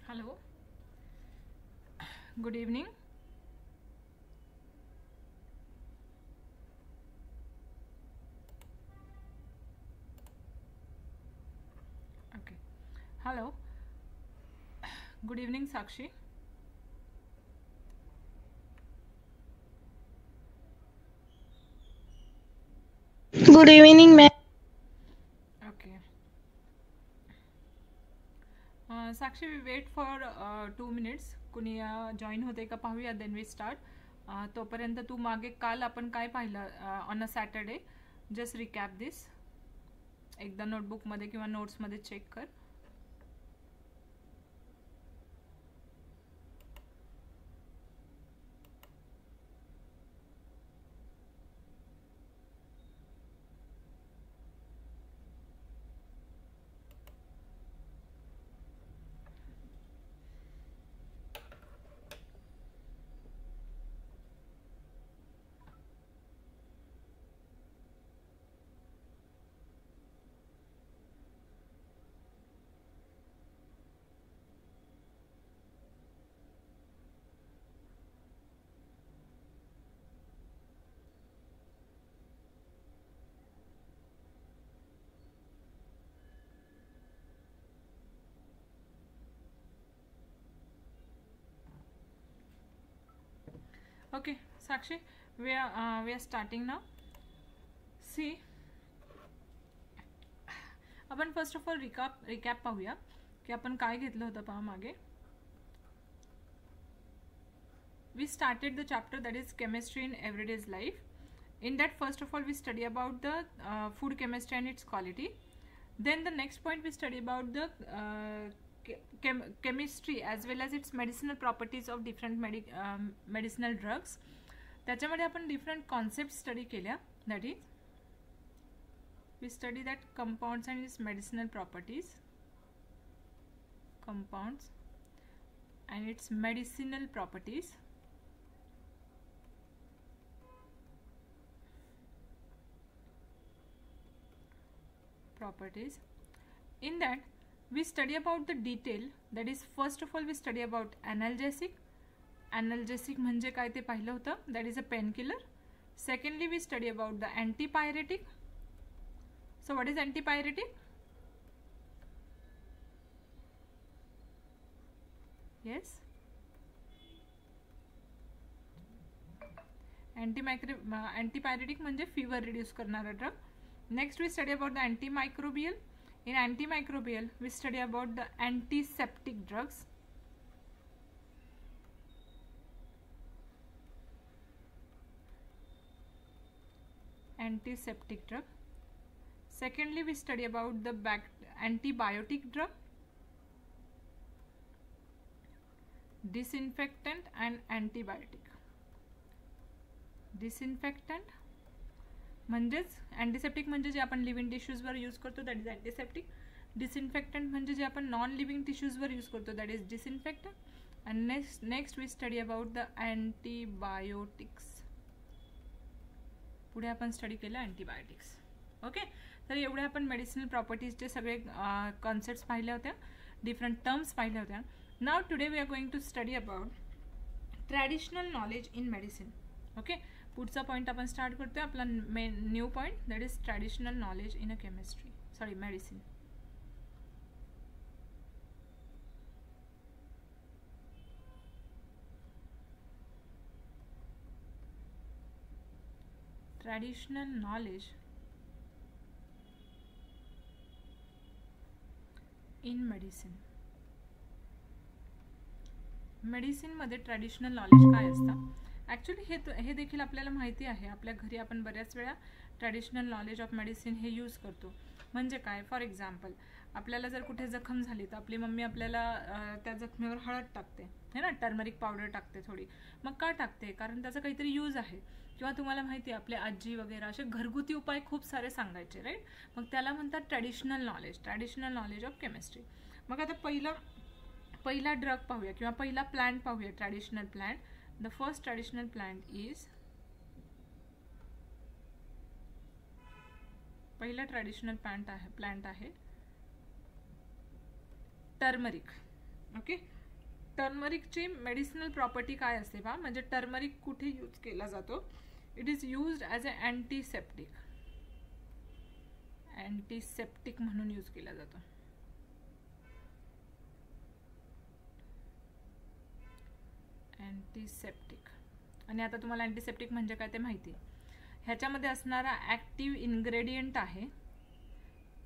Hello, good evening. Okay, hello, good evening, Sakshi. Good evening, ma'am. Okay, Sakshi, we wait for 2 minutes. कुणी join होते का पाहूया, then we start. तोपर्यंत तू मागे काल आपण काय पाहिलं on a Saturday, just recap this. एकदा नोटबुकमध्ये किंवा नोट्समध्ये चेक कर. Okay, Sakshi, we are starting now. See, आपण फर्स्ट ऑफ ऑल रिकॅप पाहूया की आपण काय घेतलं होतं पहा मागे. We started the chapter that is chemistry in everyday's life. In that, first of all, we study about the food chemistry and its quality. Then the next point, we study about the chemistry as well as its medicinal properties of different medicinal drugs. त्याच्यामध्ये आपण different concept study केल्या. That is we study that compounds and its medicinal properties. Compounds and its medicinal properties. In that, we study about the detail. That is, first of all, we study about analgesic. Analgesic म्हणजे काय ते पाहिलं होतं. That is a painkiller. Secondly, we study about the antipyretic. So what is antipyretic? Yes. Antipyretic म्हणजे fever reduce करणारा drug. Next, we study about the antimicrobial. In antimicrobial, we study about the antiseptic drugs. Antiseptic drug. Secondly, we study about the antibiotic drug, disinfectant and antibiotic. Disinfectant म्हणजेच antiseptic म्हणजे जे आपण living टिश्यूजवर use करतो that is antiseptic. Disinfectant म्हणजे जे आपण non living टिश्यूजवर यूज करतो that is disinfectant. And next we study about the antibiotics. पुढे आपण स्टडी केलं अँटीबायोटिक्स. ओके, तर एवढे आपण मेडिसिनल प्रॉपर्टीजचे सगळे कॉन्सेप्ट्स पाहिल्या होत्या, डिफरंट टर्म्स पाहिल्या होत्या. Now today we are going to study about traditional knowledge in medicine. Okay, पुढचा पॉईंट आपण स्टार्ट करतोय आपला new point that is traditional knowledge in a medicine. Traditional knowledge in medicine. मेडिसिनमध्ये traditional knowledge काय असतं? Actually हे देखील आपल्याला माहिती आहे. आपल्या घरी आपण बऱ्याच वेळा ट्रॅडिशनल नॉलेज ऑफ मेडिसिन हे यूज करतो. म्हणजे काय, फॉर एक्झाम्पल, आपल्याला जर कुठे जखम झाली तर आपली मम्मी आपल्याला त्या जखमेवर हळद टाकते, है ना, टर्मरिक पावडर टाकते थोडी. मग का टाकते? कारण त्याचा काहीतरी यूज आहे. किंवा तुम्हाला माहिती आहे आपले आजी वगैरे असे घरगुती उपाय खूप सारे सांगायचे, राईट. मग त्याला म्हणतात ट्रॅडिशनल नॉलेज ऑफ केमिस्ट्री. मग आता पहिला ड्रग पाहूया किंवा पहिला प्लांट पाहूया, traditional plant. The first traditional plant is पहिला ट्रॅडिशनल प्लांट आहे टर्मरिक. ओके, टर्मरिकची मेडिसिनल प्रॉपर्टी काय असते पहा, म्हणजे टर्मरिक कुठे यूज केला जातो. It is used as a antiseptic, antiseptic म्हणून यूज केला जातो. अँटीसेप्टिक. आणि आता तुम्हाला अँटीसेप्टिक म्हणजे काय ते माहिती आहे. ह्याच्यामध्ये असणारा ॲक्टिव्ह इन्ग्रेडियंट आहे,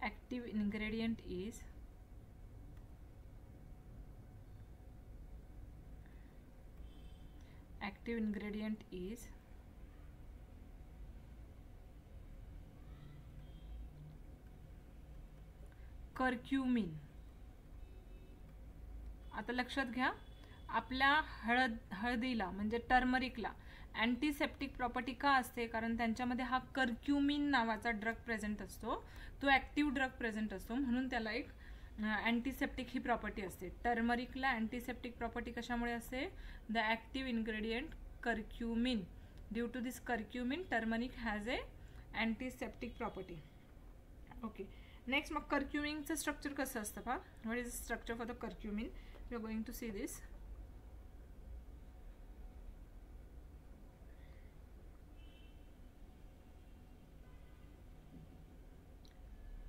ॲक्टिव्ह इन्ग्रेडियंट इज कर्क्युमिन. आता लक्षात घ्या, आपल्या हळदीला म्हणजे टर्मरिकला अँटीसेप्टिक प्रॉपर्टी का असते, कारण त्यांच्यामध्ये हा कर्क्युमिन नावाचा ड्रग प्रेझेंट असतो, तो ॲक्टिव्ह ड्रग प्रेझेंट असतो, म्हणून त्याला एक अँटीसेप्टिक ही प्रॉपर्टी असते. टर्मरिकला अँटीसेप्टिक प्रॉपर्टी कशामुळे असते, the active ingredient curcumin. Due to this curcumin turmeric has a antiseptic property. Okay, next मग कर्क्युमिनचं स्ट्रक्चर कसं असतं पहा. What is the structure for the curcumin, we are going to see this.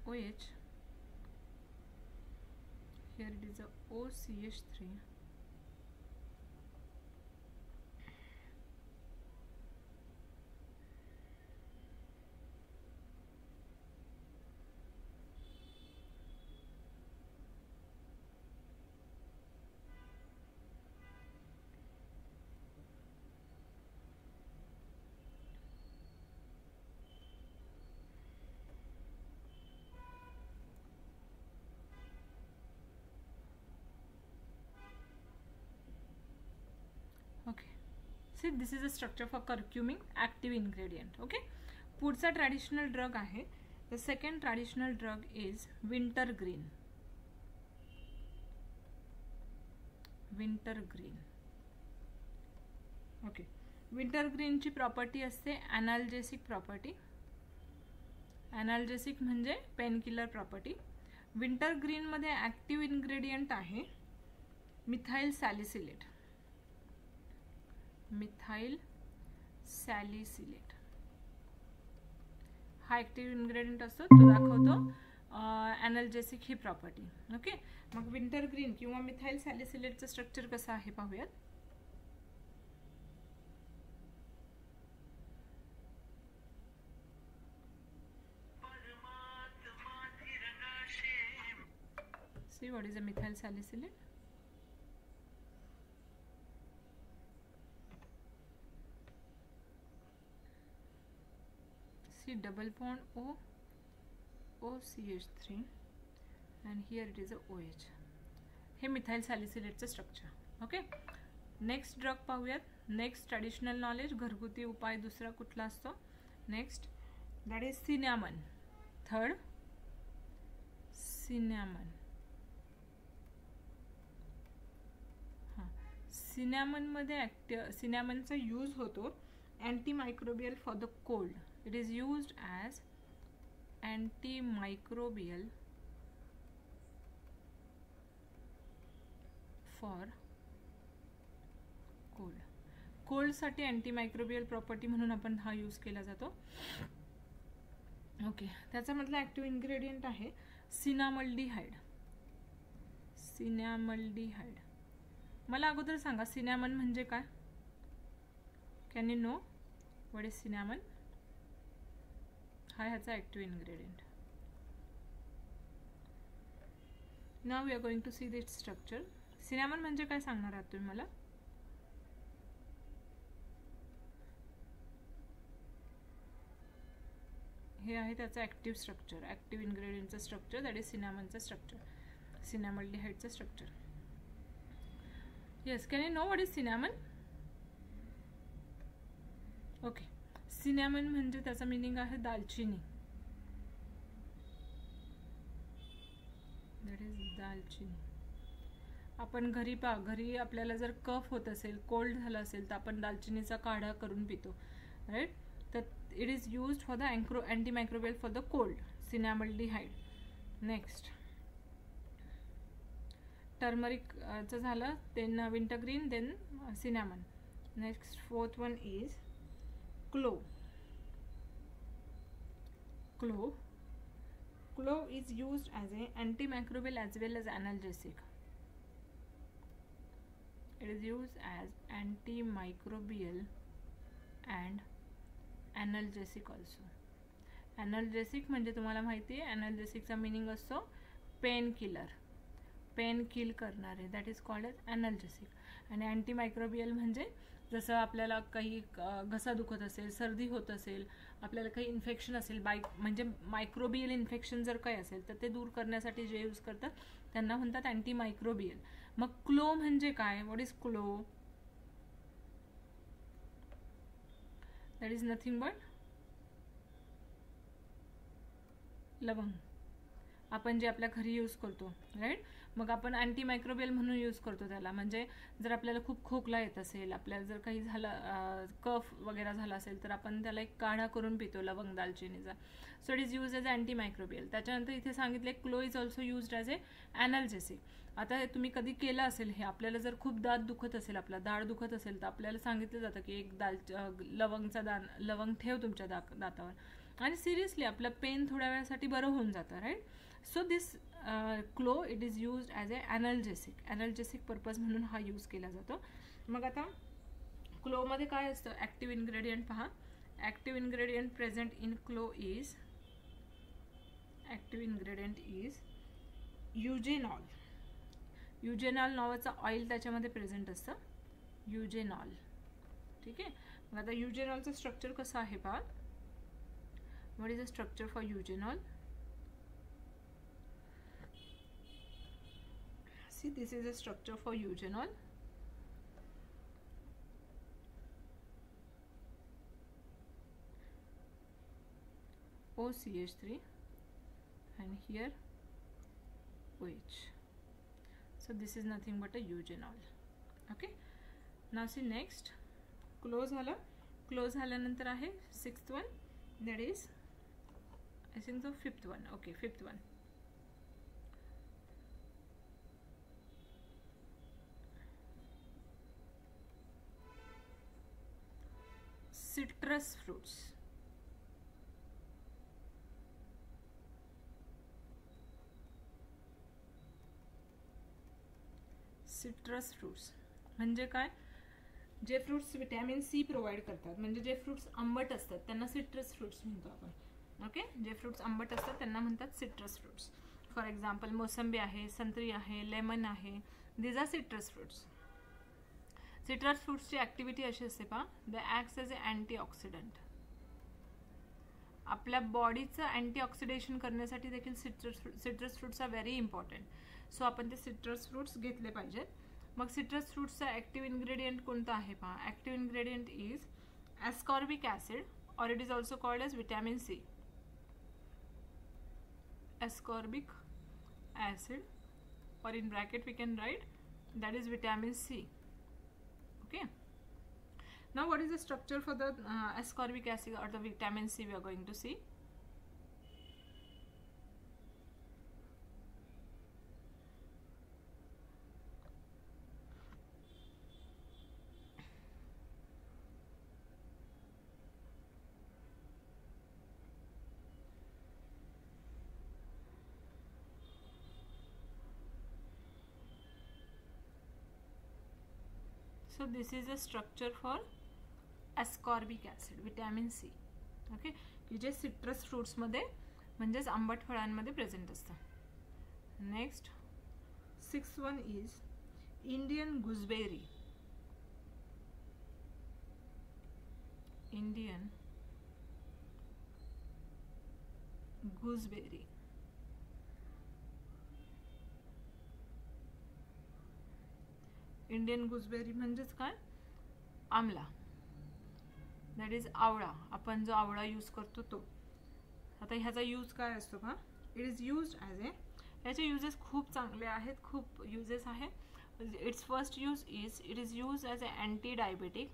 OH, here it is a OCH3, okay. See, this is the structure for curcumin, active ingredient. Okay, पुढचा traditional drug आहे. The second traditional drug is wintergreen. wintergreen. Okay, विंटरग्रीनची property असते analgesic property. Analgesic म्हणजे painkiller property. विंटरग्रीनमध्ये active ingredient आहे methyl salicylate. Methyl salicylate हा active ingredient असतो, तो दाखवतो ॲनाल्जेसिक ही प्रॉपर्टी. ओके, मग विंटरग्रीन किंवा मिथाइल सॅलिसिलेटचं स्ट्रक्चर कसं आहे पाहूयात. See what is a methyl salicylate. See double bond O, OCH3 and here it is a OH. हे मिथाइल सॅलिसिलेटचं स्ट्रक्चर. ओके, नेक्स्ट ड्रग पाहूयात. नेक्स्ट ट्रॅडिशनल नॉलेज, घरगुती उपाय दुसरा कुठला असतो. Next that is cinnamon. Third cinnamon. सिनॅमनमध्ये सिनॅमनचा यूज होतो antimicrobial for the cold. It is used as antimicrobial for cold. कोल्डसाठी अँटीमायक्रोबियल प्रॉपर्टी म्हणून आपण हा यूज केला जातो. ओके, त्याच्यामधला ॲक्टिव्ह इन्ग्रेडियंट आहे सिनामल्डिहाइड. सिनॅमल्डिहाइड. मला अगोदर सांगा सिनॅमन म्हणजे काय. Can you know what is cinnamon. हा ह्याचा active ingredient. Now we are going to see this structure. Cinnamon म्हणजे काय सांगणार आहात तुम्ही मला. हे आहे त्याचं ॲक्टिव्ह स्ट्रक्चर, ॲक्टिव्ह इन्ग्रेडियंटचं स्ट्रक्चर, दॅट इज सिनॅमनचं स्ट्रक्चर, सिनॅमल्डिहाइडचं structure. Yes, can you know what is cinnamon? Okay, cinnamon म्हणजे त्याचा मीनिंग आहे दालचिनी. That is दालचिनी. आपण घरी आपल्याला जर कफ होत असेल, कोल्ड झाला असेल तर आपण दालचिनीचा काढा करून पितो, राईट. तर it is used for the antimicrobial for the cold, cinnamaldehyde. Next टर्मरिकचं झालं, then wintergreen, then cinnamon. Next fourth one is clove. Clove is used as a antimicrobial as well as analgesic. It is used as antimicrobial and analgesic also. Analgesic म्हणजे तुम्हाला माहिती आहे analgesicचा meaning असतो pain killer, pain kill करणारे, that is called as analgesic. आणि antimicrobial म्हणजे जसं आपल्याला काही घसा दुखत असेल, सर्दी होत असेल, आपल्याला काही इन्फेक्शन असेल, म्हणजे मायक्रोबियल इन्फेक्शन जर काही असेल तर ते दूर करण्यासाठी जे यूज करतात त्यांना म्हणतात अँटीमायक्रोबियल. मग क्लो म्हणजे काय? What is clove? That is nothing but लवंग, आपण जे आपल्या घरी यूज करतो, राईट. मग आपण अँटीमायक्रोबियल म्हणून यूज करतो त्याला. म्हणजे जर आपल्याला खूप खोकला येत असेल, आपल्याला जर काही झालं, कफ वगैरे झाला असेल, तर आपण त्याला एक काढा करून पितो लवंग दालचिनीचा. So it is use as antimicrobial. त्याच्यानंतर इथे सांगितले clove is also used as a analgesic. आता तुम्ही कधी केलं असेल हे, आपल्याला जर खूप दात दुखत असेल, आपला दाढ दुखत असेल, तर आपल्याला सांगितलं जातं की एक लवंग ठेव तुमच्या दातावर, आणि सिरियसली आपलं पेन थोड्या वेळासाठी बरं होऊन जातं, right. So this clove it is used as a analgesic purpose म्हणून हा यूज केला जातो. मग आता क्लोमध्ये काय असतं? ॲक्टिव्ह इन्ग्रेडियंट पहा. Active ingredient present in clove is eugenol. Eugenol नावाचं ऑइल त्याच्यामध्ये प्रेझेंट असतं, युजेनॉल. ठीक आहे. मग आता युजेनॉलचं स्ट्रक्चर कसं आहे पहा. What is the structure for eugenol? See, this is a structure for eugenol. OCH3 and here OH. So this is nothing but a eugenol. Okay. Now see next. Close झाल्यानंतर आहे sixth one, that is I think the fifth one. Okay, fifth one. Citrus fruits. म्हणजे काय? जे fruits vitamin C provide करतात, म्हणजे जे fruits आंबट असतात त्यांना सिट्रस फ्रुट्स म्हणतो आपण. ओके. जे फ्रुट्स आंबट असतात त्यांना म्हणतात सिट्रस फ्रुट्स. फॉर एक्झाम्पल मोसंबी आहे, संत्री आहे, लेमन आहे, these are citrus fruits. Citrus फ्रुट्सची ॲक्टिव्हिटी अशी असते पहा, the acts as a antioxidant. आपल्या बॉडीचं अँटीऑक्सिडेशन करण्यासाठी देखील citrus fruits are very important. So आपण ते सिट्रस फ्रुट्स घेतले पाहिजेत. मग सिट्रस फ्रुट्सचा ॲक्टिव्ह इन्ग्रेडियंट कोणता आहे पहा. Active ingredient is ascorbic acid, or it is also called as vitamin C. Ascorbic acid, or in bracket we can write that is vitamin C. Okay. Now what is the structure for the ascorbic acid or the vitamin C we are going to see. So this is a structure for ascorbic acid, vitamin C. Okay. की जे citrus fruits मध्ये म्हणजेच आंबट फळांमध्ये present असतं. Next 6th one is Indian gooseberry. Indian gooseberry. Indian gooseberry म्हणजेच काय? आमला, दॅट इज आवळा. आपण जो आवळा यूज करतो तो. आता ह्याचा यूज काय असतो का? इट इज यूज्ड ॲज ए, याचे युजेस खूप चांगले आहेत, खूप युजेस आहे. It's first use is it is use as A anti diabetic.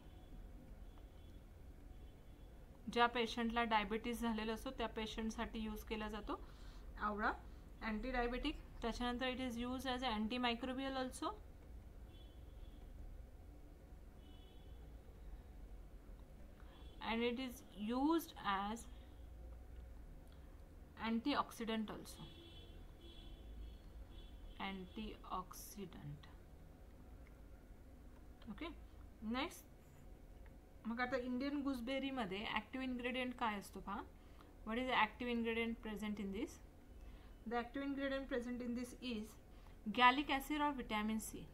ज्या पेशंटला डायबिटीज झालेला असतो त्या पेशंटसाठी यूज केला जातो आवळा. अँटी डायबेटिक त्याच्यानंतर it is use as a anti microbial also. And it is used as antioxidant also. Antioxidant. Okay. Next, मग आता इंडियन गुसबेरी मध्ये ॲक्टिव्ह इन्ग्रेडियंट काय असतो पहा. What is the active ingredient present in this? The active ingredient present in this is gallic acid or vitamin C.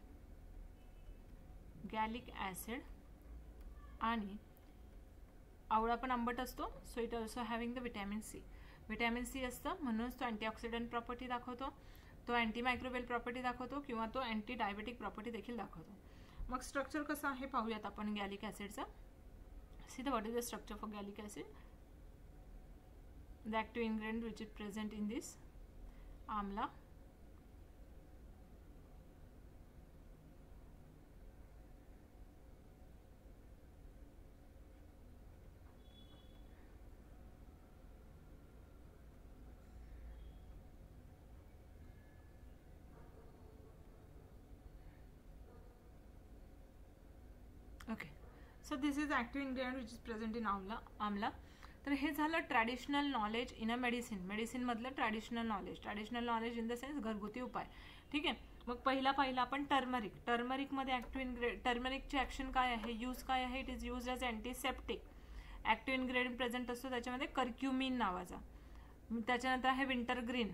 Gallic acid आणि आवळा पण आंबट असतो, so it also having the vitamin C. Vitamin C असतं म्हणूनच तो antioxidant property दाखवतो, तो अँटी मायक्रोबियल प्रॉपर्टी दाखवतो किंवा तो अँटी डायबेटिक प्रॉपर्टी देखील दाखवतो. मग स्ट्रक्चर कसं आहे पाहूयात आपण गॅलिक ॲसिडचा. See the what is the structure for gallic acid. The active ingredient which is present in this amla. Okay, so this is active ingredient which is present in amla. तर हे झालं traditional knowledge in a medicine. मेडिसिनमधलं traditional knowledge. Traditional knowledge in the sense घरगुती उपाय. ठीक आहे. मग पहिला आपण टर्मरिक. टर्मरिकमध्ये ॲक्टिव्ह टर्मरिकची ॲक्शन काय आहे, यूज काय आहे. It is use as antiseptic. Active ingredient present असतो त्याच्यामध्ये कर्क्युमिन नावाचा. त्याच्यानंतर आहे विंटर ग्रीन.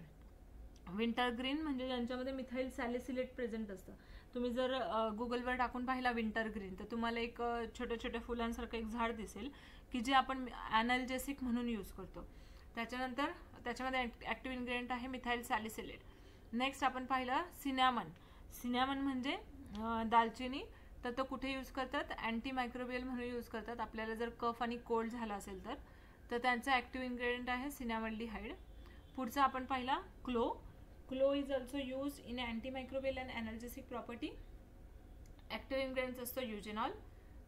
विंटर ग्रीन म्हणजे ज्यांच्यामध्ये मिथाइल सॅलिसिलेट प्रेझेंट असतं. तुम्ही जर गुगलवर टाकून पाहिला विंटर ग्रीन तर तुम्हाला एक छोट्या छोट्या फुलांसारखं एक झाड दिसेल की जे आपण ॲनल्जेसिक म्हणून यूज करतो. त्याच्यानंतर त्याच्यामध्ये ॲक्टिव्ह इन्ग्रेडियंट आहे मिथाइल सॅलिसिलेट. नेक्स्ट आपण पाहिलं सिनॅमन. सिनॅमन म्हणजे दालचिनी. तर तो कुठे यूज करतात, अँटी मायक्रोबियल म्हणून यूज करतात. आपल्याला जर कफ आणि कोल्ड झाला असेल तर त्यांचं ॲक्टिव्ह इन्ग्रेडियंट आहे सिनॅमल्डिहाइड. पुढचा आपण पाहिला clove. Clove is also use in antimicrobial and analgesic property. Active ingredients असतो युजेनॉल.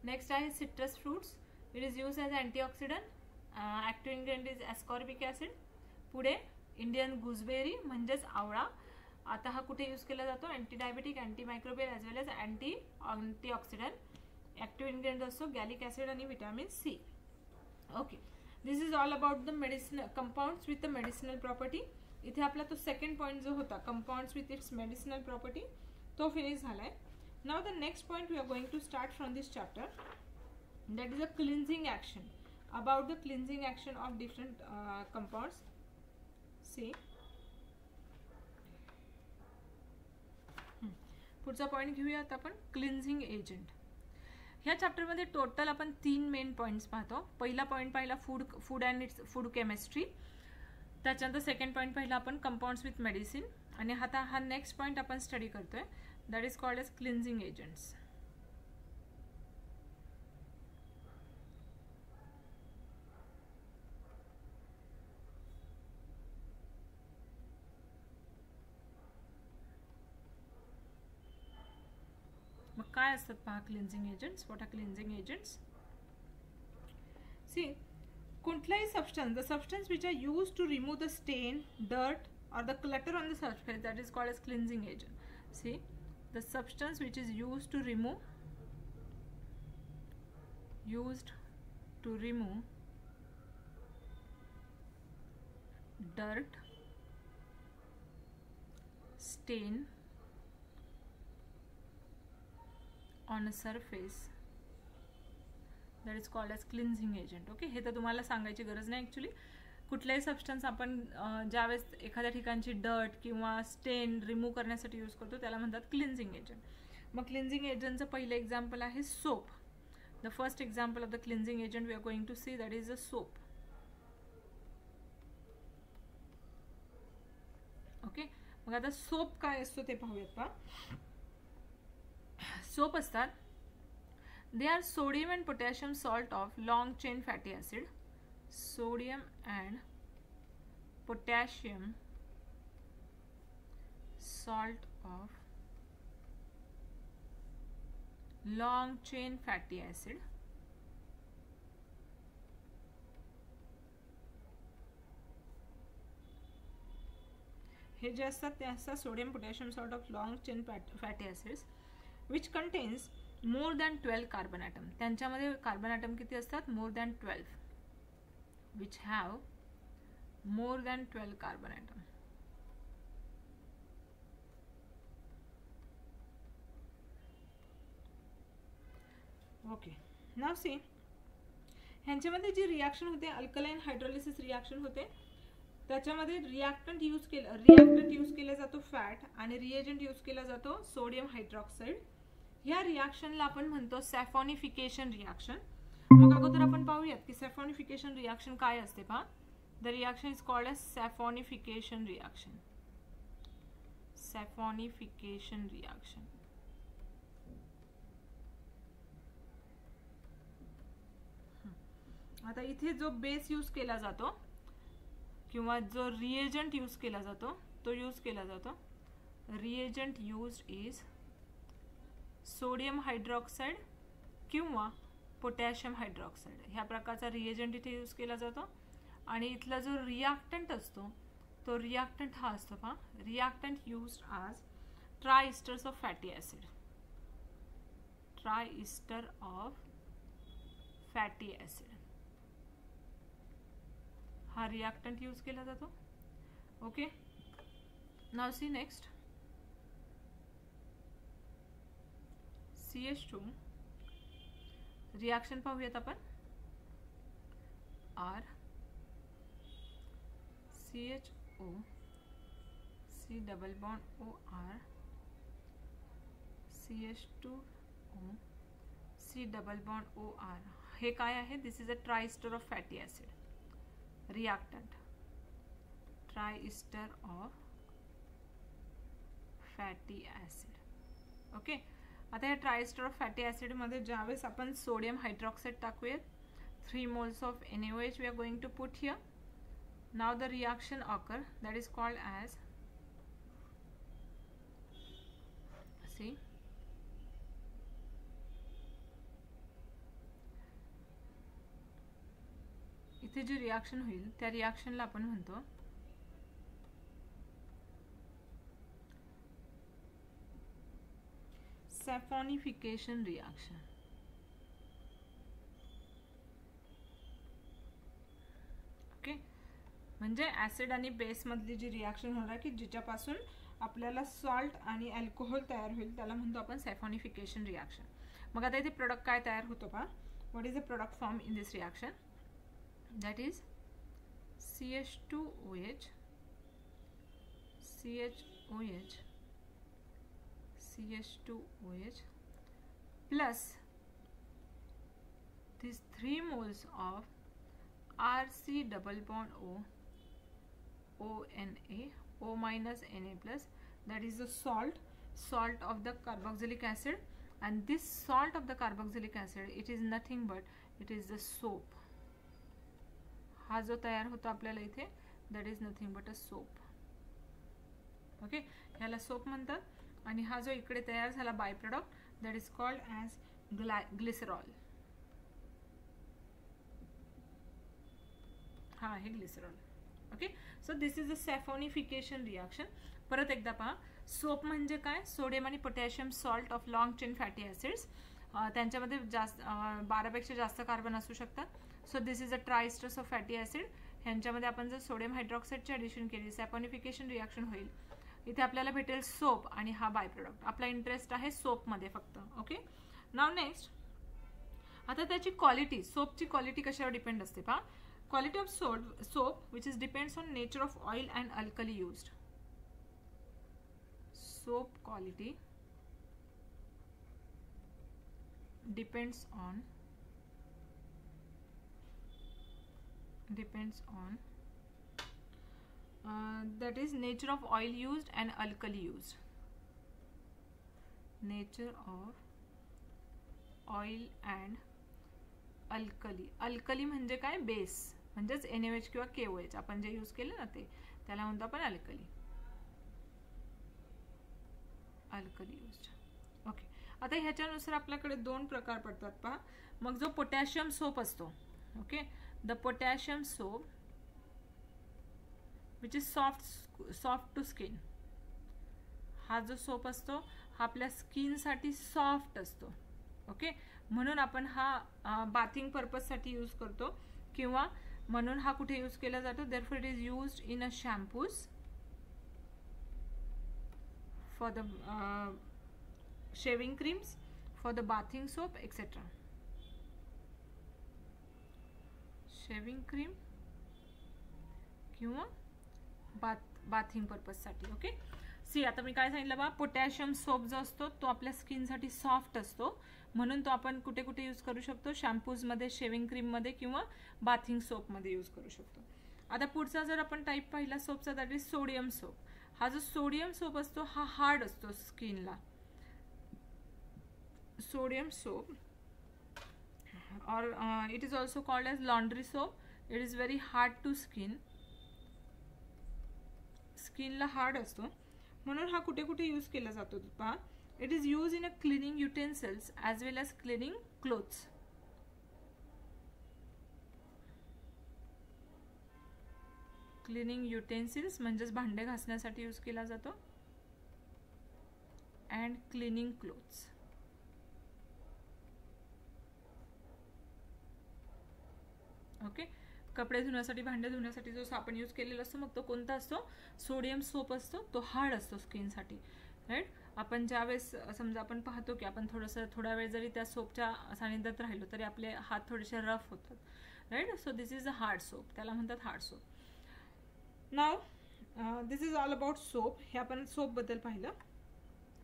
नेक्स्ट आहे citrus fruits. It is use as antioxidant. Active ingredient is ascorbic acid. पुढे इंडियन गुसबेरी म्हणजेच आवळा. आता हा कुठे यूज केला जातो, anti diabetic, anti microbial as well as antioxidant. Active ingredient असतो गॅलिक ॲसिड आणि vitamin C. Okay, this is all about the medicinal compounds with the medicinal property. इथे आपला तो सेकंड पॉईंट जो होता compounds with its medicinal property तो finish झालाय. Now the next point we are going to start from this chapter. That is a cleansing action. About the cleansing action of different compounds. See पुढचा point घेऊयात आपण cleansing agent. ह्या चॅप्टरमध्ये total आपण 3 main points पाहतो. पहिला point पाहिला food and its food chemistry. त्याच्यानंतर second point पाहिला आपण कंपाऊंड्स विथ मेडिसिन. आणि आता हा नेक्स्ट पॉईंट आपण स्टडी करतोय that is called as cleansing agents. मग काय असतात पहा cleansing agents. What are cleansing agents. See कुठलाही substance, the substance which are used to remove the stain, dirt or the clutter on the surface, that is called as cleansing agent. See, the substance which is used to remove dirt, stain on a surface, that is called as cleansing agent. Okay, हे तर तुम्हाला सांगायची गरज नाही actually. कुठलाही substance आपण ज्यावेळेस एखाद्या ठिकाणची डर्ट किंवा स्टेन रिमूव्ह करण्यासाठी यूज करतो त्याला म्हणतात क्लिन्झिंग एजंट. मग क्लिन्झिंग एजंटचं पहिलं एक्झाम्पल आहे soap. The first example of the cleansing agent we are going to see that is a soap. Okay, मग आता सोप काय असतो ते पाहूयात. पहा, सोप असतात they are sodium and potassium salt of long chain fatty acid. Sodium and potassium salt of long chain fatty acid. हे जे असतात ते असतात sodium potassium salt of long chain fatty acids which contains more than 12 carbon atom. त्यांच्यामध्ये carbon atom किती असतात? More than 12, which have more than 12 carbon atom. Okay, now see ह्यांच्यामध्ये जी रिॲक्शन होते अल्कलाइन हायड्रोलिसिस रिॲक्शन होते, त्याच्यामध्ये reactant use केला जातो फॅट आणि रिएजंट यूज केला जातो सोडियम हायड्रॉक्साईड. ह्या रिॲक्शनला आपण म्हणतो सॅफॉनिफिकेशन रिॲक्शन. मग अगोदर आपण पाहूयात की सॅफॉनिफिकेशन रिॲक्शन काय असते. पहा, the reaction is called as saponification reaction. Saponification reaction. आता इथे जो बेस यूज केला जातो किंवा जो रिएजंट यूज केला जातो तो यूज केला जातो, reagent used is sodium hydroxide किंवा पोटॅशियम हायड्रॉक्साईड. ह्या प्रकारचा रिएजंट इथे यूज केला जातो. आणि इथला जो रिॲक्टंट असतो तो रिॲक्टंट हा असतो. पहा, reactant used as triesters of fatty acid. Triester of fatty acid हा रिॲक्टंट यूज केला जातो. Okay, now see next CH2 reaction पाहूयात आपण. R CHO C double bond OR CH2O C double bond OR. हे काय आहे? This is a triester of fatty acid reactant. Triester of fatty acid. Okay, आता या triester of fatty acid मध्ये ज्यावेळेस आपण सोडियम हायड्रॉक्साईड टाकूयात, 3 moles of NaOH we are going to put here. Now the reaction occur, that is called as, see, इथे जी reaction होईल त्या रिॲक्शनला आपण म्हणतो सॅफॉनिफिकेशन रिॲक्शन. ओके, म्हणजे ॲसिड आणि बेस मधली जी रिॲक्शन होणार की जिच्यापासून आपल्याला सॉल्ट आणि अल्कोहोल तयार होईल त्याला म्हणतो आपण सॅफॉनिफिकेशन रिॲक्शन. मग आता इथे प्रोडक्ट काय तयार होतो पहा. What is the product form in this reaction? that is CH2OH CHOH CH2OH plus these 3 moles of RC double bond O ONA O minus Na plus, that is the salt of the carboxylic acid. And this salt of the carboxylic acid, it is nothing but it is the soap. हा जो तयार होतो आपल्याला इथे, that is nothing but a soap. Okay, ह्याला soap म्हणतात. आणि हा जो इकडे तयार झाला by product, that is called as glycerol. हा आहे glycerol. Okay, so this is a saponification reaction. परत एकदा पहा, सोप म्हणजे काय? सोडियम आणि potassium salt of long chain fatty acids. त्यांच्यामध्ये जास्त 12 पेक्षा जास्त कार्बन असू शकतात. So this is a triesters of fatty acid. ह्यांच्यामध्ये आपण जर सोडियम हायड्रॉक्साईडची ॲडिशन केली, सॅफॉनिफिकेशन रिॲक्शन होईल. इथे आपल्याला भेटेल सोप आणि हा बाय प्रोडक्ट. आपला इंटरेस्ट आहे सोपमध्ये फक्त. ओके, नाव नेक्स्ट. आता त्याची क्वालिटी, सोपची क्वालिटी कशावर डिपेंड असते पहा. Quality of soap which is depends on nature of oil and alkali used. Soap quality depends on that is nature of oil used and alkali used. Nature of oil and alkali. alkali म्हणजे काय? Base म्हणजेच NaOH किंवा KOH आपण जे use केले ना ते, त्याला म्हणतो आपण अल्कली. Alkali used. ओके, आता ह्याच्यानुसार आपल्याकडे 2 प्रकार पडतात पहा. मग जो पोटॅशियम सोप असतो, okay, the potassium soap which is soft soft to skin. हा जो सोप असतो हा आपल्या स्किनसाठी सॉफ्ट असतो. ओके, म्हणून आपण हा बाथिंग पर्पजसाठी यूज करतो किंवा म्हणून हा कुठे यूज केला जातो. Therefore it is used in a shampoos for the shaving creams, for the bathing soap etcetera. Shaving cream किंवा बाथिंग पर्पजसाठी. ओके, सी आता मी काय सांगितलं बा, पोटॅशियम सोप जो असतो तो आपल्या स्किनसाठी सॉफ्ट असतो म्हणून तो आपण कुठे कुठे यूज करू शकतो. शॅम्पूजमध्ये, शेविंग क्रीममध्ये किंवा बाथिंग सोपमध्ये यूज करू शकतो. आता पुढचा जर आपण टाईप पाहिला सोपचा, दॅट इज सोडियम सोप. हा जो सोडियम सोप असतो हा हार्ड असतो स्किनला. Sodium soap or it is also called as laundry soap. It is very hard to skin. स्किनला हार्ड असतो म्हणून हा कुठे कुठे यूज केला जातो पहा. It is use in a cleaning utensils as well as cleaning clothes. Cleaning utensils म्हणजेच भांडे घासण्यासाठी यूज केला जातो. And cleaning clothes. ओके, कपडे धुण्यासाठी, भांडे धुण्यासाठी जो आपण यूज केलेला असतो मग तो कोणता असतो, सोडियम सोप असतो. तो हार्ड असतो स्किनसाठी. राईट, आपण ज्यावेळेस समजा आपण पाहतो की आपण थोडा वेळ जरी त्या सोपच्या सानिध्यात राहिलो तरी आपले हात थोडेसे रफ होतात. Right, so this is a hard soap, त्याला म्हणतात hard soap. Now this is all about soap. हे आपण सोपबद्दल पाहिलं.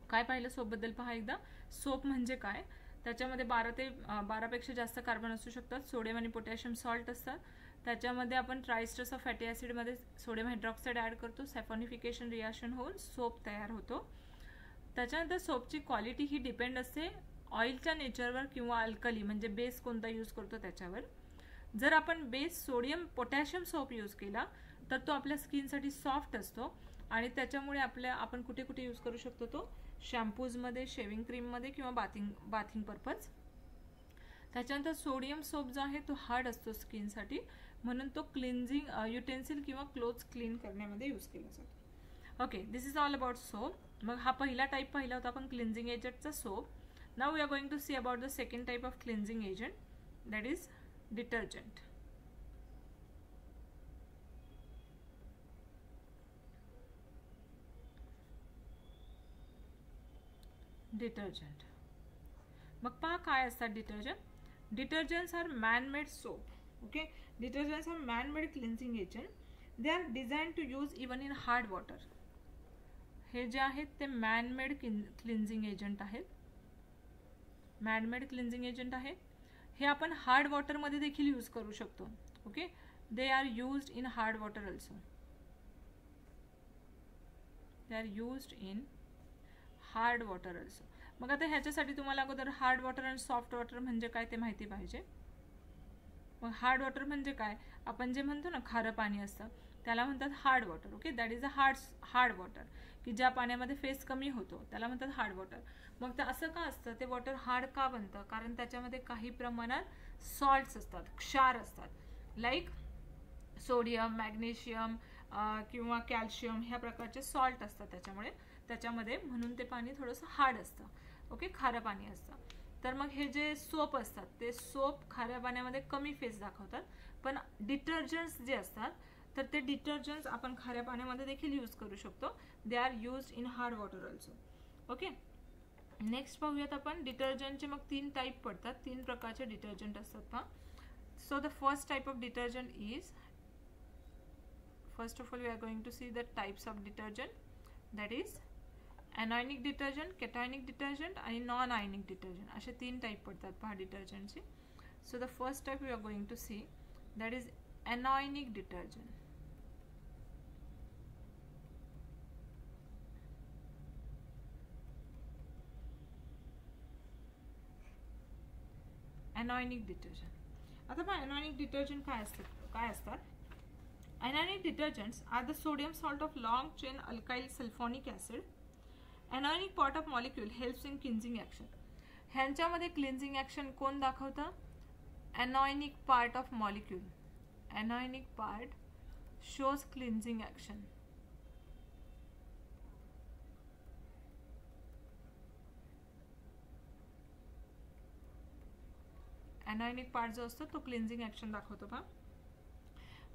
काय पाहिलं सोपबद्दल पहा एकदा. सोप म्हणजे काय, त्याच्यामध्ये 12 पेक्षा जास्त कार्बन असू शकतात. सोडियम आणि पोटॅशियम सॉल्ट असतात. त्याच्यामध्ये आपण ट्रायस्टर्स ऑफ फॅटी ॲसिडमध्ये सोडियम हायड्रॉक्साईड ॲड करतो. सॅफोनिफिकेशन रिॲक्शन होऊन सोप तयार होतो. त्याच्यानंतर सोपची क्वालिटी ही डिपेंड असते ऑइलच्या नेचरवर किंवा अल्कली म्हणजे बेस कोणता यूज करतो त्याच्यावर. जर आपण base sodium potassium soap use केला तर तो आपल्या स्किनसाठी सॉफ्ट असतो आणि त्याच्यामुळे आपण कुठे कुठे यूज करू शकतो तो, शॅम्पूजमध्ये, शेविंग क्रीममध्ये किंवा बाथिंग पर्पज. त्याच्यानंतर सोडियम सोप जो आहे तो हार्ड असतो स्किनसाठी म्हणून तो क्लिन्झिंग युटेन्सिल किंवा क्लोथ्स क्लीन करण्यामध्ये यूज केला जातो. Okay, this is all about soap. मग हा पहिला टाईप पाहिला होता आपण क्लिन्झिंग एजंटचा soap. Now we are going to see about the second type of cleansing agent, that is detergent. Detergent. मग पहा काय असतात detergent. Detergents are man made soap. Okay, detergents are man made cleansing agent. They are design to use even in hard water. हे जे आहेत ते man made cleansing agent आहेत. Man made cleansing agent आहे. हे आपण हार्ड वॉटरमध्ये देखील use करू शकतो. Okay, they are used in hard water also. They are used in hard water also. मग आता ह्याच्यासाठी तुम्हाला अगोदर हार्ड वॉटर आणि सॉफ्ट वॉटर म्हणजे काय ते माहिती पाहिजे. मग हार्ड वॉटर म्हणजे काय, आपण जे म्हणतो ना खारं पाणी असतं त्याला म्हणतात hard water. Okay, that is a hard water की ज्या पाण्यामध्ये फेस कमी होतो त्याला म्हणतात हार्ड वॉटर. मग ते असं का असतं, ते वॉटर हार्ड का बनतं, कारण त्याच्यामध्ये काही प्रमाणात सॉल्ट्स असतात, क्षार असतात. लाईक सोडियम, मॅग्नेशियम किंवा कॅल्शियम ह्या प्रकारचे सॉल्ट असतात त्याच्यामध्ये म्हणून ते पाणी थोडंसं हार्ड असतं. ओके, खारं पाणी असतं. तर मग हे जे सोप असतात ते सोप खाऱ्या पाण्यामध्ये कमी फेस दाखवतात. पण डिटर्जंट्स जे असतात तर ते डिटर्जंट्स आपण खाऱ्या पाण्यामध्ये देखील यूज करू शकतो. They are used in hard water also. Okay, next पाहूयात आपण. डिटर्जंटचे मग 3 टाईप पडतात, 3 प्रकारचे डिटर्जंट असतात पहा. So the first type of detergent is, first of all we are going to see the types of detergent, that is anionic detergent, cationic detergent आणि non ionic detergent. असे 3 type पडतात पहा डिटर्जंटचे. So the first type we are going to see that is anionic detergent. Anionic detergent. आता पहा anionic detergent काय असतात. Anionic detergents are the sodium salt of long chain alkyl sulphonic acid. Anionic part of molecule helps in cleansing action. ह्यांच्यामध्ये cleansing action कोण दाखवतं, anionic part of molecule. Anionic part shows cleansing action. Anionic part जो असतो तो cleansing action दाखवतो पहा.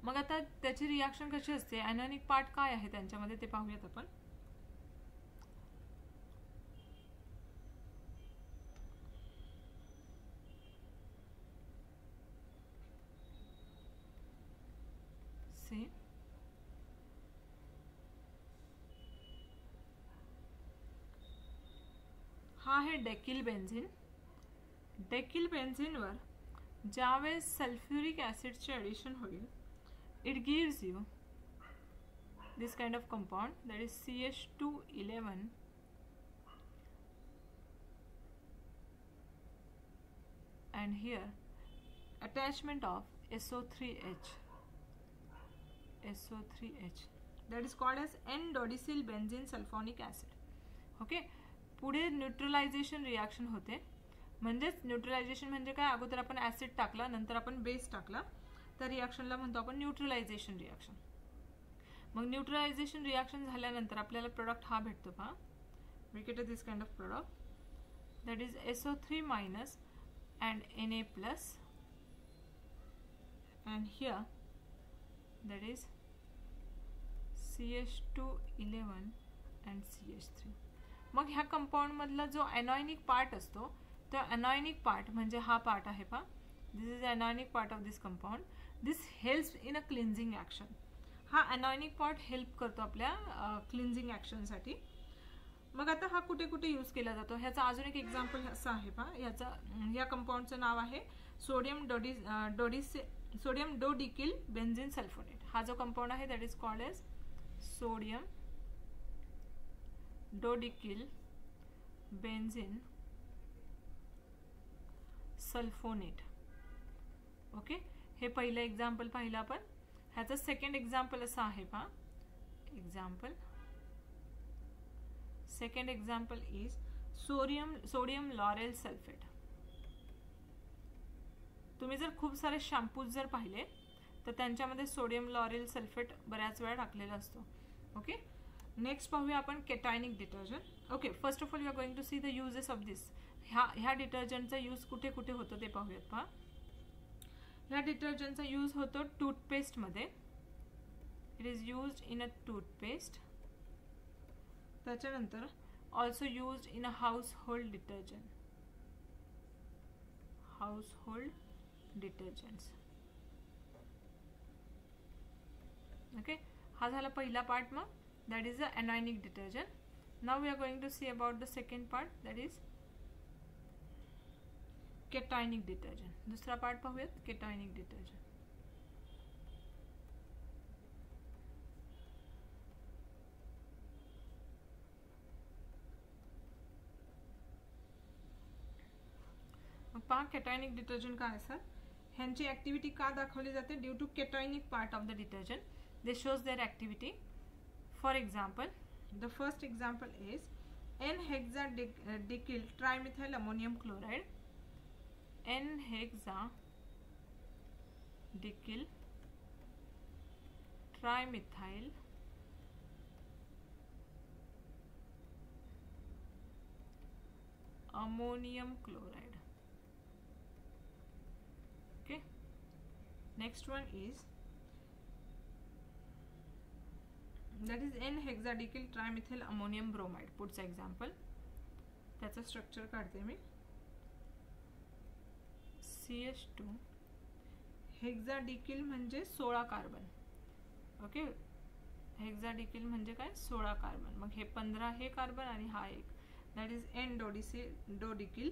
मग आता त्याची रिॲक्शन कशी असते, ॲनायनिक पार्ट काय आहे त्यांच्यामध्ये ते पाहूयात आपण. हा आहे डेकिल बेन्झिन. डेकिल बेन्झिनवर ज्यावेळेस सल्फ्युरिक ॲसिडचे ॲडिशन होईल, it gives you this kind of compound, that is CH211 and here attachment of SO3H, that is called as N-dodecyl benzene sulfonic acid. Okay, पुढे न्यूट्रलायझेशन रिॲक्शन होते. म्हणजेच न्यूट्रलायझेशन म्हणजे काय, अगोदर आपण ॲसिड टाकला, नंतर आपण बेस टाकला, तर रिॲक्शनला म्हणतो आपण न्यूट्रलायझेशन रिॲक्शन. मग न्यूट्रलायझेशन रिॲक्शन झाल्यानंतर आपल्याला प्रोडक्ट हा भेटतो पहा. We get this kind of product, that is SO3 minus and Na plus, and here that is CH211 and CH3. मग ह्या कंपाऊंड मधला जो ॲनायनिक पार्ट असतो, तो ॲनायनिक पार्ट म्हणजे हा पार्ट आहे पहा. This is anionic part of this compound. This helps in a cleansing action. हा ॲनायनिक पार्ट हेल्प करतो आपल्या क्लिन्झिंग ॲक्शनसाठी. मग आता हा कुठे कुठे यूज केला जातो ह्याचा अजून एक एक्झाम्पल असं आहे पहा. या कंपाऊंडचं नाव आहे सोडियम डोडिकिल बेन्झिन सल्फोनेट. हा जो कंपाऊंड आहे that is called as sodium dodecyl benzene sulphonate. Okay, हे पहिलं एक्झाम्पल पाहिलं आपण. ह्याचं सेकंड एक्झाम्पल असं आहे पहा. Second example is sodium lauryl sulphate. तुम्ही जर खूप सारे शॅम्पूज जर पाहिले तर त्यांच्यामध्ये सोडियम लॉरेल सल्फेट बऱ्याच वेळा टाकलेला असतो. ओके, नेक्स्ट पाहूया आपण cationic detergent. Okay, first of all you are going to see the uses of this. ह्या डिटर्जंटचा यूज कुठे कुठे होतो ते पाहूयात पहा. ह्या डिटर्जंटचा यूज होतो टूथपेस्टमध्ये. It is used in a toothpaste. त्याच्यानंतर also used in a household detergents. Okay, हा झाला पहिला पार्ट. मग that is a anionic detergent. Now we are going to see about the second part, that is cationic detergent. दुसरा part पाहूयात, cationic detergent. मग पहा cationic detergent काय असतात, ह्यांची ऍक्टिव्हिटी का दाखवली जाते. Due to cationic part of the detergent they shows their activity. For example, the first example is N-hexadecyl trimethyl ammonium chloride. N-hexadecyl trimethyl ammonium chloride. Okay, next one is that is N-hexadecyl trimethyl ammonium bromide. पुढचा example, त्याचं structure काढते मी. CH2 हेक्साडिकिल म्हणजे 16 carbon. Okay, हेक्साडिकिल म्हणजे काय, 16 carbon. मग हे 15 हे carbon आणि हा एक, that is N-dodecyl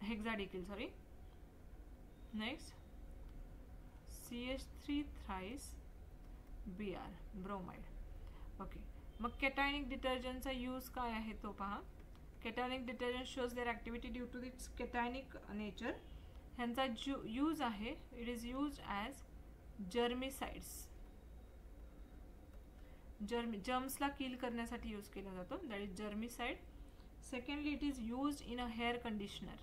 hexadecyl. Sorry, next CH3 thrice Br bromide. Okay, मग केटायनिक डिटर्जंटचा यूज काय आहे तो पहा. Cationic detergent shows their activity due to its cationic nature. ह्यांचा यूज आहे, it is use as germicides. जर्म्सला किल करण्यासाठी यूज केला जातो, that is germicide. Secondly, it is used in a hair conditioner.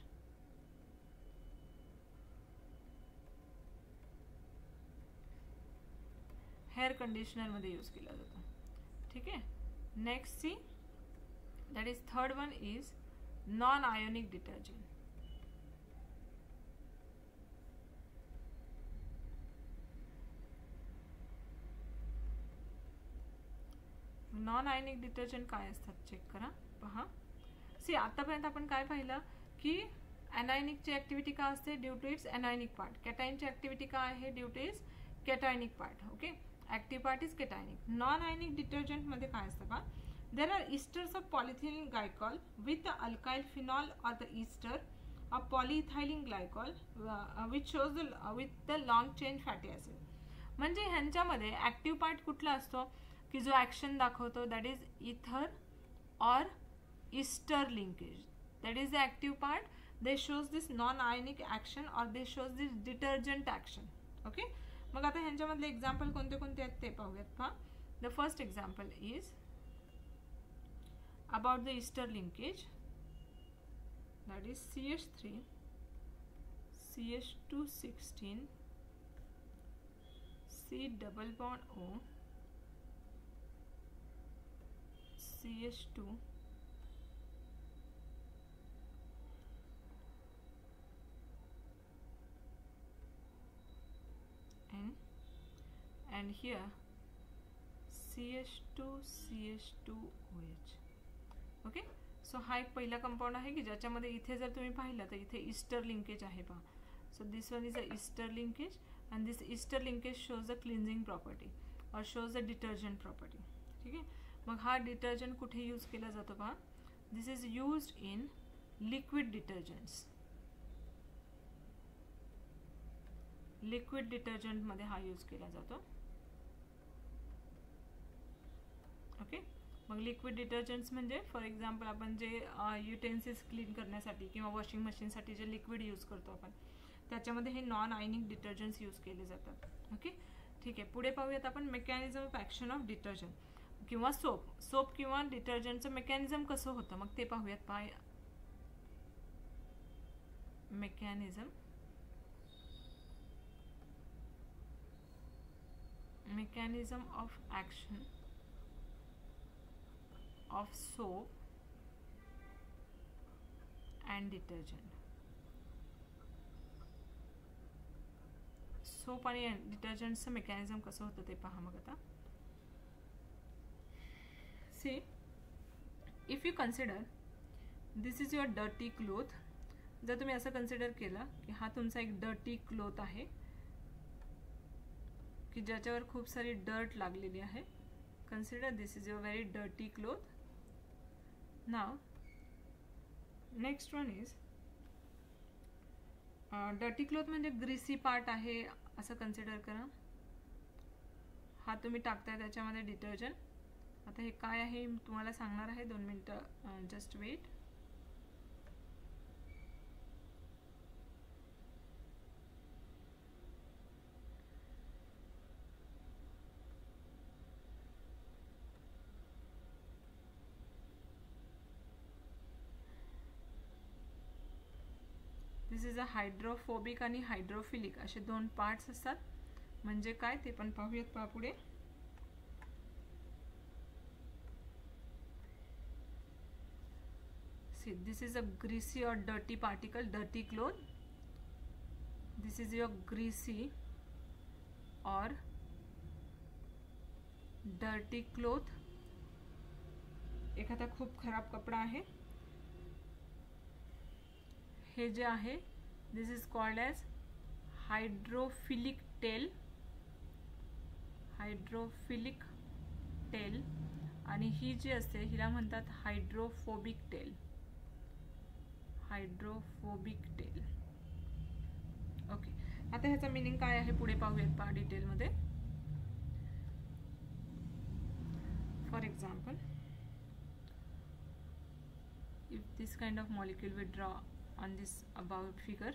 Hair conditioner मध्ये use केला जातो. ठीक आहे, next see, that is third one is non ionic detergent. Non ionic detergent काय असतात चेक करा. पहा, सी आतापर्यंत आपण काय पाहिलं की ॲनायनिकची ॲक्टिव्हिटी का असते, due to its anionic part. कॅटायनची ॲक्टिव्हिटी काय आहे, due to its cationic part. Okay, active part is cationic. Non ionic डिटर्जंटमध्ये काय असतं का, there are esters of polyethylene glycol with the alkyl phenol or the ester of polyethylene glycol which shows with the long chain fatty acid. म्हणजे ह्यांच्यामध्ये active part कुठला असतो की जो ॲक्शन दाखवतो, that is ether or ester linkage. That is the active part. They shows this non ionic action or they shows this detergent action. Okay, मग आता ह्यांच्यामधले example कोणते कोणते आहेत ते पाहूयात. पहा, the first example is about the ester linkage, that is CH3 CH216 C double bond O CH2 and here CH2 CH2OH. Okay, so हा एक पहिला कंपाऊंड आहे की ज्याच्यामध्ये इथे जर तुम्ही पाहिलं तर इथे इस्टर लिंकेज आहे. पहा, so this one is a ester linkage and this ester linkage shows the cleansing property or shows the detergent property. ठीक आहे, मग हा डिटर्जंट कुठे यूज केला जातो पहा, this is used in liquid detergents. Liquid detergent मध्ये हा यूज केला जातो. ओके, मग लिक्विड डिटर्जंट्स म्हणजे फॉर एक्झाम्पल आपण जे युटेन्सिल्स क्लीन करण्यासाठी किंवा वॉशिंग मशीनसाठी जे लिक्विड यूज करतो आपण, त्याच्यामध्ये हे नॉन आयनिक डिटर्जंट्स यूज केले जातात. ओके, ठीक आहे, पुढे पाहूयात आपण mechanism of action of detergent किंवा सोप किंवा डिटर्जंटचं मेकॅनिझम कसं होतं मग ते पाहूयात. पाय mechanism of action of soap and detergent. Soap आणि डिटर्जंटचं मेकॅनिझम कसं होतं ते पहा. मग आता see, if you consider this is your dirty cloth. जर तुम्ही असं कन्सिडर केलं की हा तुमचा एक डर्टी क्लोथ आहे की ज्याच्यावर खूप सारी डर्ट लागलेली आहे. Consider this is your very dirty cloth. Now next one is dirty cloth म्हणजे ग्रीसी पार्ट आहे असं कन्सिडर करा. हा तुम्ही टाकताय त्याच्यामध्ये डिटर्जंट. आता हे काय आहे तुम्हाला सांगणार आहे, 2 मिनिटं just wait. This is a hydrophobic आणि हायड्रोफिलिक असे 2 पार्ट्स असतात. म्हणजे काय ते पण पाहूयात. पहा पुढे, see this is a greasy or dirty particle, dirty cloth. This is your greasy or dirty cloth. एखादा खूप खराब कपडा आहे, हे जे आहे this is called as hydrophilic tail. Hydrophilic tail. आणि ही जी असते हिला म्हणतात hydrophobic tail. Hydrophobic tail. Okay, आता ह्याचा मीनिंग काय आहे पुढे पाहूयात. पहा डिटेलमध्ये. For example, if this kind of molecule we draw on this above figure,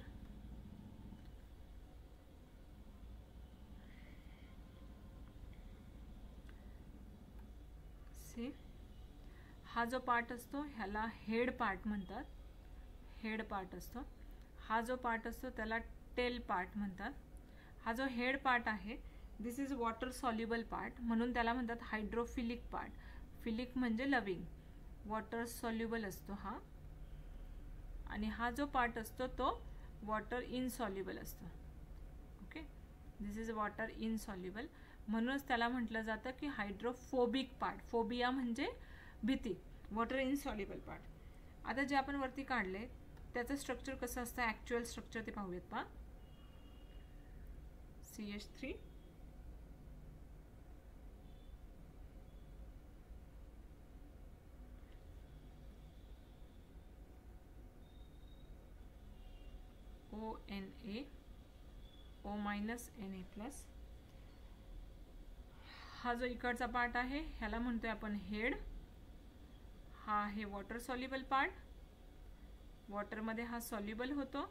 see, हा जो पार्ट असतो ह्याला हेड पार्ट म्हणतात. हेड पार्ट असतो. हा जो पार्ट असतो त्याला टेल पार्ट म्हणतात. हा जो हेड पार्ट आहे this is water soluble part म्हणून त्याला म्हणतात हायड्रोफिलिक पार्ट. फिलिक म्हणजे लविंग, वॉटर सॉल्युबल असतो हा. आणि हा जो पार्ट असतो तो वॉटर इनसॉल्युबल असतो. Okay, this is water insoluble. म्हणूनच त्याला म्हटलं जातं की हायड्रोफोबिक पार्ट. फोबिया म्हणजे भीती, वॉटर इनसॉल्युबल पार्ट. आता जे आपण वरती काढले त्याचं स्ट्रक्चर कसं असतं, ॲक्च्युअल स्ट्रक्चर ते पाहूयात. पहा, CH3 ONA O- Na+. हा जो इकडचा पार्ट आहे ह्याला म्हणतोय आपण हेड. हा आहे वॉटर सॉल्युबल पार्ट, वॉटरमध्ये हा सॉल्युबल होतो.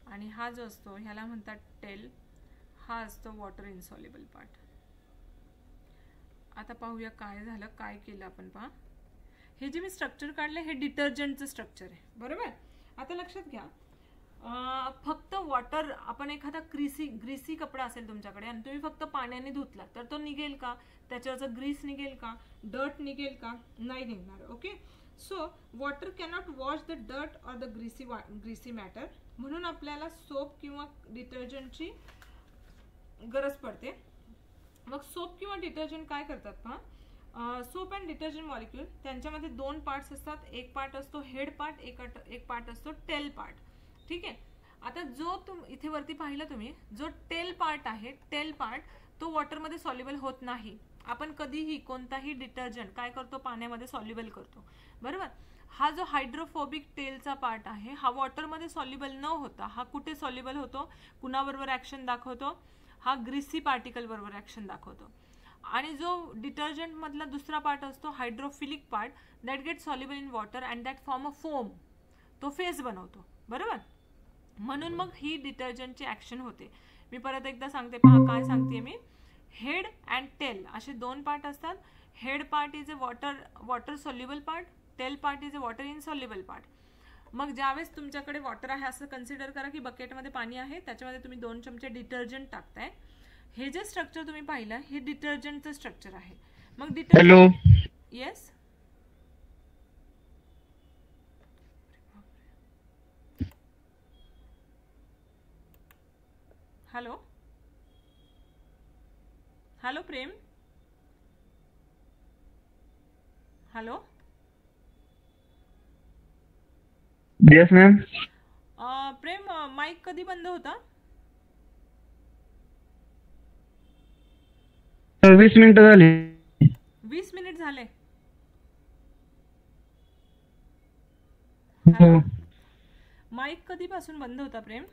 आणि हा जो असतो ह्याला म्हणतात टेल, हा असतो वॉटर इनसॉल्युबल पार्ट. आता पाहूया काय झालं, काय केलं आपण. पहा, हे जे मी स्ट्रक्चर काढलं हे डिटर्जंटचं स्ट्रक्चर आहे, बरोबर. आता लक्षात घ्या, फक्त वॉटर, आपण एखादा ग्रीसी कपडा असेल तुमच्याकडे आणि तुम्ही फक्त पाण्याने धुतला तर तो निघेल का, त्याच्यावरचा ग्रीस निघेल का, डर्ट निघेल का, नाही निघणार. Okay, so water cannot wash the dirt or the greasy matter. म्हणून आपल्याला सोप किंवा डिटर्जंटची गरज पडते. मग सोप किंवा डिटर्जंट काय करतात पहा, सोप अँड डिटर्जंट मॉलिक्यूल त्यांच्यामध्ये दोन पार्ट्स असतात. एक पार्ट असतो हेड पार्ट, एक पार्ट असतो टेल पार्ट. ठीक आहे. आता जो इथे वरती पाहिलं तुम्ही, जो टेल पार्ट आहे, टेल पार्ट तो वॉटरमध्ये सॉल्युबल होत नाही. आपण कधीही कोणताही डिटर्जंट काय करतो, पाण्यामध्ये सॉल्युबल करतो, बरोबर. हा जो हायड्रोफोबिक टेलचा पार्ट आहे हा वॉटरमध्ये सॉल्युबल न होता हा कुठे सॉल्युबल होतो, कुणाबरोबर ऍक्शन दाखवतो, हा ग्रीसी पार्टिकल बरोबर ऍक्शन दाखवतो. आणि जो डिटर्जंट मधला दुसरा पार्ट असतो hydrophilic part, that get soluble in water and that form a foam, तो फेस बनवतो, बरोबर. म्हणून मग ही डिटर्जंटची ऍक्शन होते. मी परत एकदा सांगते, पहा काय सांगते मी. हेड अँड टेल असे दोन पार्ट असतात. Head part is a water soluble part, tail part is a water insoluble part. मग ज्यावेळेस तुमच्याकडे वॉटर आहे असं कन्सिडर करा की बकेटमध्ये पाणी आहे, त्याच्यामध्ये तुम्ही 2 चमचे डिटर्जंट टाकताय. हे जे स्ट्रक्चर तुम्ही पाहिलं हे डिटर्जंटचं स्ट्रक्चर आहे. मग detergent, yes, hello hello Prem, hello. Yes ma'am. Prem, mike कधी बंद होता? 20 मिनिटं झाली. 20 मिनिट झाले. हो. माईक कधीपासून बंद होता प्रेम?